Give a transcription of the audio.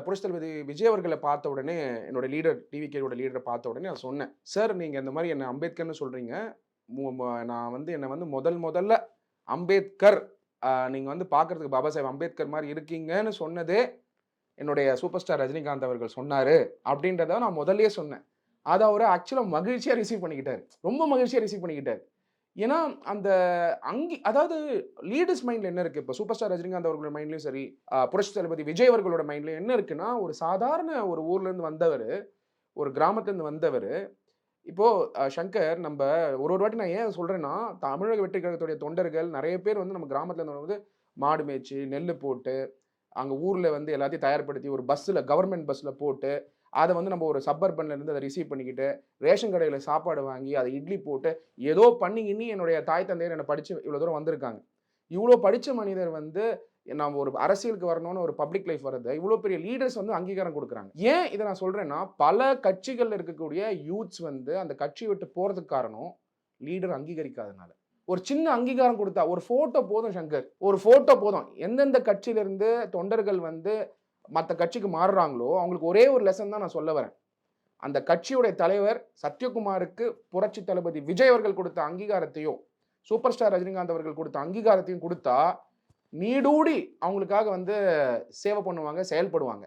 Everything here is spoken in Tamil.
புரட்சி தளபதி விஜய் அவர்களை பார்த்த உடனே என்னோட லீடர் டிவிகேயோட லீடரை பார்த்த உடனே நான் சொன்னேன், சார் நீங்க இந்த மாதிரி என்ன அம்பேத்கர்னு சொல்றீங்க, நான் வந்து என்ன வந்து முதல்ல அம்பேத்கர் நீங்க வந்து பார்க்கறதுக்கு பாபா சாஹேப் அம்பேத்கர் மாதிரி இருக்கீங்கன்னு சொன்னதே என்னுடைய சூப்பர் ஸ்டார் ரஜினிகாந்த் அவர்கள் சொன்னாரு அப்படின்றத நான் முதல்லயே சொன்னேன். அதை அவர் ஆக்சுவலா மகிழ்ச்சியா ரிசீவ் பண்ணிக்கிட்டாரு, ரொம்ப மகிழ்ச்சியா ரிசீவ் பண்ணிக்கிட்டாரு. ஏன்னா அந்த அதாவது லீடர்ஸ் மைண்ட்ல என்ன இருக்கு, இப்போ சூப்பர் ஸ்டார் ரஜினிகாந்த் அவர்களோட மைண்ட்லயும் சரி, புரட்சி தளபதி விஜய் அவர்களோட மைண்ட்லயும் என்ன இருக்குன்னா, ஒரு சாதாரண ஒரு ஊர்ல இருந்து வந்தவர், ஒரு கிராமத்துல இருந்து வந்தவர். இப்போ சங்கர், நம்ம ஒரு வாட்டி நான் ஏன் சொல்றேன்னா, தமிழக வெற்றி கழகத்துடைய தொண்டர்கள் நிறைய பேர் வந்து நம்ம கிராமத்துல இருந்து வந்து மாடு மேய்ச்சி நெல் போட்டு அங்க ஊர்ல வந்து எல்லாத்தையும் தயார்படுத்தி ஒரு பஸ்ல, கவர்மெண்ட் பஸ்ல போட்டு அதை வந்து நம்ம ஒரு சப்பர்பன்ல இருந்து அதை ரிசீவ் பண்ணிக்கிட்டு ரேஷன் கடையில சாப்பாடு வாங்கி அதை இட்லி போட்டு ஏதோ பண்ணி இன்னி என்னுடைய தாய் தந்தையர் என்னை படிச்சு இவ்வளவு தூரம் வந்திருக்காங்க. இவ்வளோ படிச்ச மனிதர் வந்து நம்ம ஒரு அரசியலுக்கு வரணும்னு ஒரு பப்ளிக் லைஃப் வருது, இவ்வளோ பெரிய லீடர்ஸ் வந்து அங்கீகாரம் கொடுக்குறாங்க. ஏன் இதை நான் சொல்றேன்னா, பல கட்சிகள்ல இருக்கக்கூடிய யூத்ஸ் வந்து அந்த கட்சியை விட்டு போறதுக்கு காரணம் லீடர் அங்கீகரிக்காதனால. ஒரு சின்ன அங்கீகாரம் கொடுத்தா, ஒரு போட்டோ போதும் சங்கர், ஒரு போட்டோ போதும். எந்தெந்த கட்சியிலிருந்து தொண்டர்கள் வந்து மற்ற கட்சிக்கு மாறுறாங்களோ அவங்களுக்கு ஒரே ஒரு லெசன் தான் நான் சொல்ல வரேன். அந்த கட்சியுடைய தலைவர் சத்யகுமாருக்கு புரட்சி தளபதி விஜய் அவர்கள் கொடுத்த அங்கீகாரத்தையும் சூப்பர் ஸ்டார் ரஜினிகாந்த் அவர்கள் கொடுத்த அங்கீகாரத்தையும் கொடுத்தா நீடூடி அவங்களுக்காக வந்து சேவை பண்ணுவாங்க, செயல்படுவாங்க.